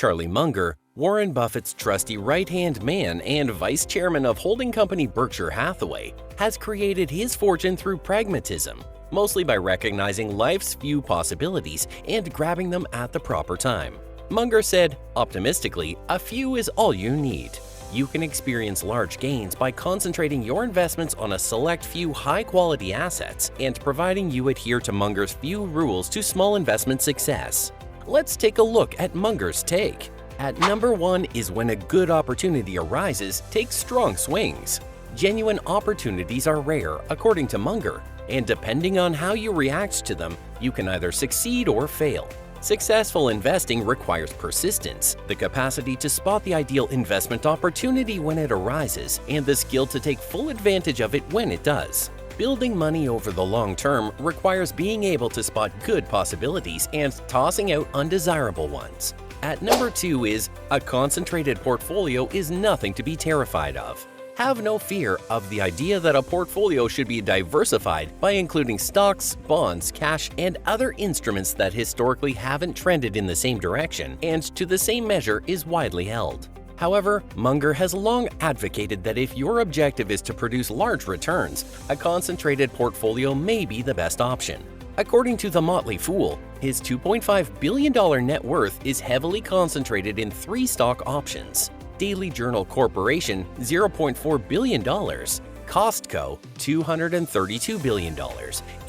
Charlie Munger, Warren Buffett's trusty right-hand man and vice chairman of holding company Berkshire Hathaway, has created his fortune through pragmatism, mostly by recognizing life's few possibilities and grabbing them at the proper time. Munger said, optimistically, a few is all you need. You can experience large gains by concentrating your investments on a select few high-quality assets and providing you adhere to Munger's few rules to small investment success. Let's take a look at Munger's take. At number 1 is when a good opportunity arises, take strong swings. Genuine opportunities are rare, according to Munger, and depending on how you react to them, you can either succeed or fail. Successful investing requires persistence, the capacity to spot the ideal investment opportunity when it arises, and the skill to take full advantage of it when it does. Building money over the long term requires being able to spot good possibilities and tossing out undesirable ones. At number 2 is, a concentrated portfolio is nothing to be terrified of. Have no fear of the idea that a portfolio should be diversified by including stocks, bonds, cash, and other instruments that historically haven't trended in the same direction and to the same measure is widely held. However, Munger has long advocated that if your objective is to produce large returns, a concentrated portfolio may be the best option. According to The Motley Fool, his $2.5 billion net worth is heavily concentrated in 3 stock options: Daily Journal Corporation, $0.4 billion, Costco, $232 billion,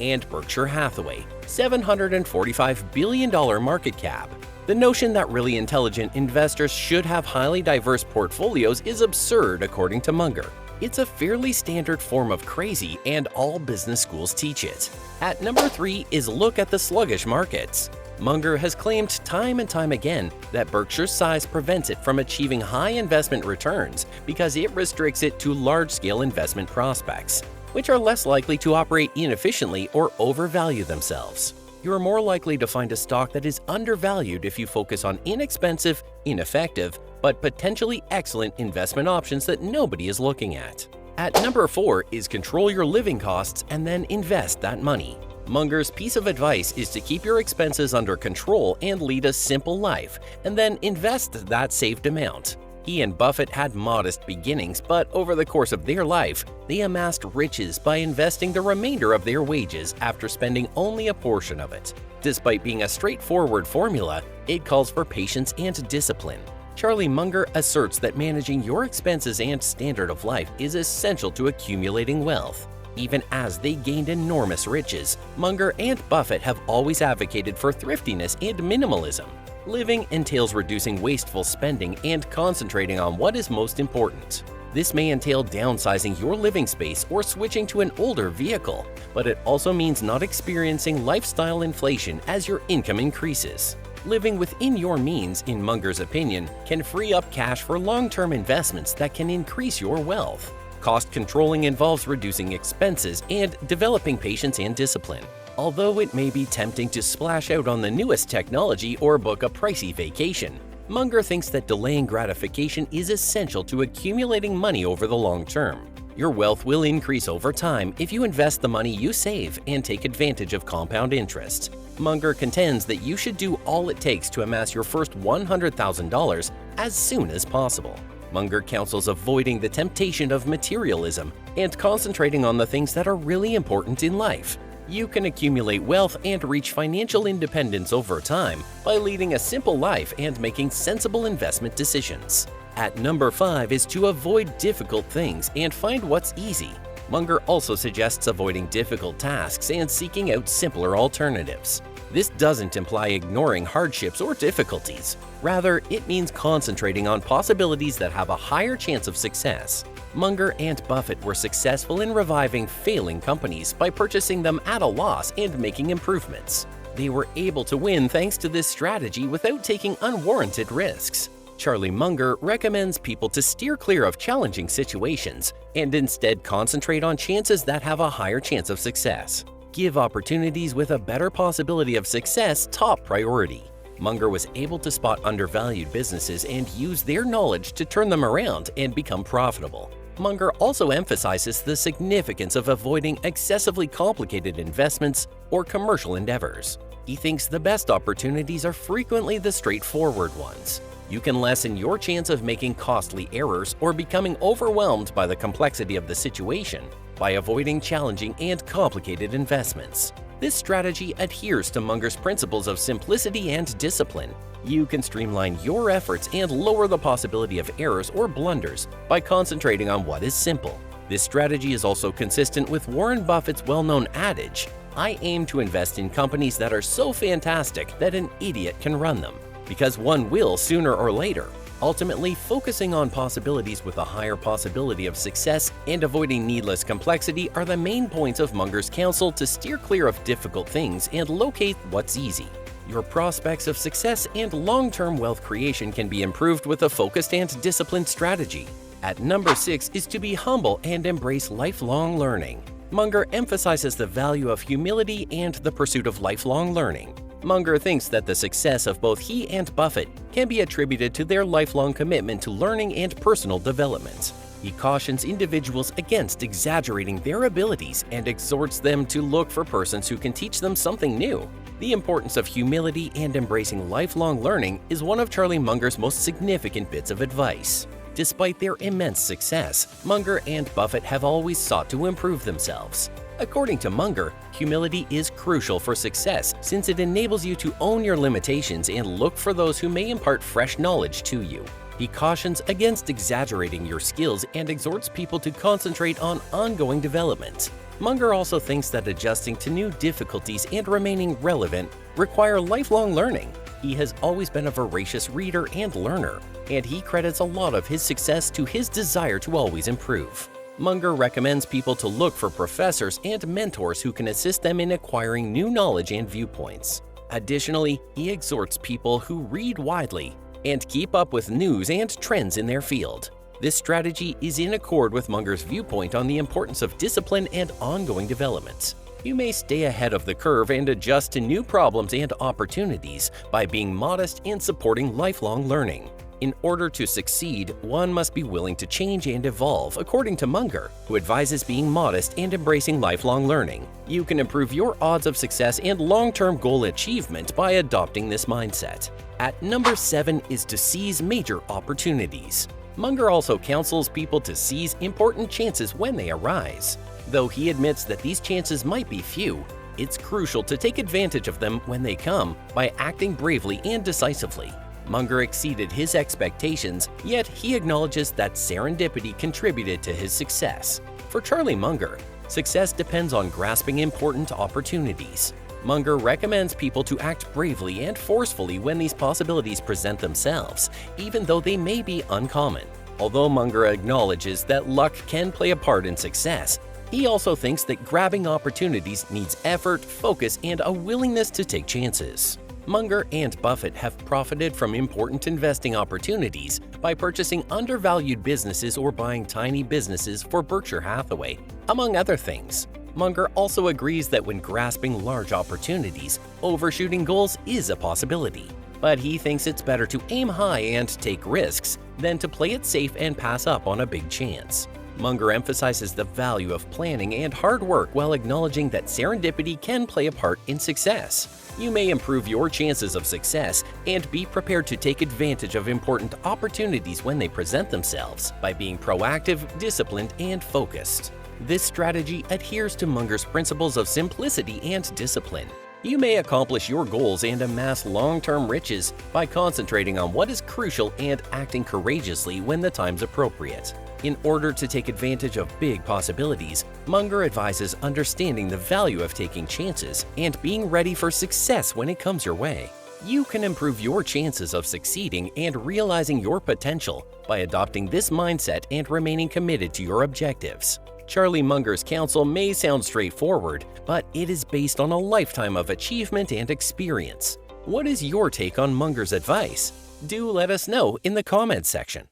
and Berkshire Hathaway, $745 billion market cap. The notion that really intelligent investors should have highly diverse portfolios is absurd, according to Munger. It's a fairly standard form of crazy, and all business schools teach it. At number 3 is look at the sluggish markets. Munger has claimed time and time again that Berkshire's size prevents it from achieving high investment returns because it restricts it to large-scale investment prospects, which are less likely to operate inefficiently or overvalue themselves. You are more likely to find a stock that is undervalued if you focus on inexpensive, ineffective, but potentially excellent investment options that nobody is looking at. At number 4 is control your living costs and then invest that money. Munger's piece of advice is to keep your expenses under control and lead a simple life, and then invest that saved amount. He and Buffett had modest beginnings, but over the course of their life, they amassed riches by investing the remainder of their wages after spending only a portion of it. Despite being a straightforward formula, it calls for patience and discipline. Charlie Munger asserts that managing your expenses and standard of life is essential to accumulating wealth. Even as they gained enormous riches, Munger and Buffett have always advocated for thriftiness and minimalism. Living entails reducing wasteful spending and concentrating on what is most important. This may entail downsizing your living space or switching to an older vehicle, but it also means not experiencing lifestyle inflation as your income increases. Living within your means, in Munger's opinion, can free up cash for long-term investments that can increase your wealth. Cost controlling involves reducing expenses and developing patience and discipline. Although it may be tempting to splash out on the newest technology or book a pricey vacation, Munger thinks that delaying gratification is essential to accumulating money over the long term. Your wealth will increase over time if you invest the money you save and take advantage of compound interest. Munger contends that you should do all it takes to amass your first $100,000 as soon as possible. Munger counsels avoiding the temptation of materialism and concentrating on the things that are really important in life. You can accumulate wealth and reach financial independence over time by leading a simple life and making sensible investment decisions. At number 5 is to avoid difficult things and find what's easy. Munger also suggests avoiding difficult tasks and seeking out simpler alternatives. This doesn't imply ignoring hardships or difficulties. Rather, it means concentrating on possibilities that have a higher chance of success. Munger and Buffett were successful in reviving failing companies by purchasing them at a loss and making improvements. They were able to win thanks to this strategy without taking unwarranted risks. Charlie Munger recommends people to steer clear of challenging situations and instead concentrate on chances that have a higher chance of success. Give opportunities with a better possibility of success top priority. Munger was able to spot undervalued businesses and use their knowledge to turn them around and become profitable. Munger also emphasizes the significance of avoiding excessively complicated investments or commercial endeavors. He thinks the best opportunities are frequently the straightforward ones. You can lessen your chance of making costly errors or becoming overwhelmed by the complexity of the situation by avoiding challenging and complicated investments. This strategy adheres to Munger's principles of simplicity and discipline. You can streamline your efforts and lower the possibility of errors or blunders by concentrating on what is simple. This strategy is also consistent with Warren Buffett's well-known adage, "I aim to invest in companies that are so fantastic that an idiot can run them," because one will sooner or later. Ultimately, focusing on possibilities with a higher possibility of success and avoiding needless complexity are the main points of Munger's counsel to steer clear of difficult things and locate what's easy. Your prospects of success and long-term wealth creation can be improved with a focused and disciplined strategy. At number 6 is to be humble and embrace lifelong learning. Munger emphasizes the value of humility and the pursuit of lifelong learning. Munger thinks that the success of both he and Buffett can be attributed to their lifelong commitment to learning and personal development. He cautions individuals against exaggerating their abilities and exhorts them to look for persons who can teach them something new. The importance of humility and embracing lifelong learning is one of Charlie Munger's most significant bits of advice. Despite their immense success, Munger and Buffett have always sought to improve themselves. According to Munger, humility is crucial for success since it enables you to own your limitations and look for those who may impart fresh knowledge to you. He cautions against exaggerating your skills and exhorts people to concentrate on ongoing development. Munger also thinks that adjusting to new difficulties and remaining relevant require lifelong learning. He has always been a voracious reader and learner, and he credits a lot of his success to his desire to always improve. Munger recommends people to look for professors and mentors who can assist them in acquiring new knowledge and viewpoints. Additionally, he exhorts people who read widely and keep up with news and trends in their field. This strategy is in accord with Munger's viewpoint on the importance of discipline and ongoing development. You may stay ahead of the curve and adjust to new problems and opportunities by being modest and supporting lifelong learning. In order to succeed, one must be willing to change and evolve, according to Munger, who advises being modest and embracing lifelong learning. You can improve your odds of success and long-term goal achievement by adopting this mindset. At number 7 is to seize major opportunities. Munger also counsels people to seize important chances when they arise. Though he admits that these chances might be few, it's crucial to take advantage of them when they come by acting bravely and decisively. Munger exceeded his expectations, yet he acknowledges that serendipity contributed to his success. For Charlie Munger, success depends on grasping important opportunities. Munger recommends people to act bravely and forcefully when these possibilities present themselves, even though they may be uncommon. Although Munger acknowledges that luck can play a part in success, he also thinks that grabbing opportunities needs effort, focus, and a willingness to take chances. Munger and Buffett have profited from important investing opportunities by purchasing undervalued businesses or buying tiny businesses for Berkshire Hathaway, among other things. Munger also agrees that when grasping large opportunities, overshooting goals is a possibility. But he thinks it's better to aim high and take risks than to play it safe and pass up on a big chance. Munger emphasizes the value of planning and hard work while acknowledging that serendipity can play a part in success. You may improve your chances of success and be prepared to take advantage of important opportunities when they present themselves by being proactive, disciplined, and focused. This strategy adheres to Munger's principles of simplicity and discipline. You may accomplish your goals and amass long-term riches by concentrating on what is crucial and acting courageously when the time's appropriate. In order to take advantage of big possibilities, Munger advises understanding the value of taking chances and being ready for success when it comes your way. You can improve your chances of succeeding and realizing your potential by adopting this mindset and remaining committed to your objectives. Charlie Munger's counsel may sound straightforward, but it is based on a lifetime of achievement and experience. What is your take on Munger's advice? Do let us know in the comments section.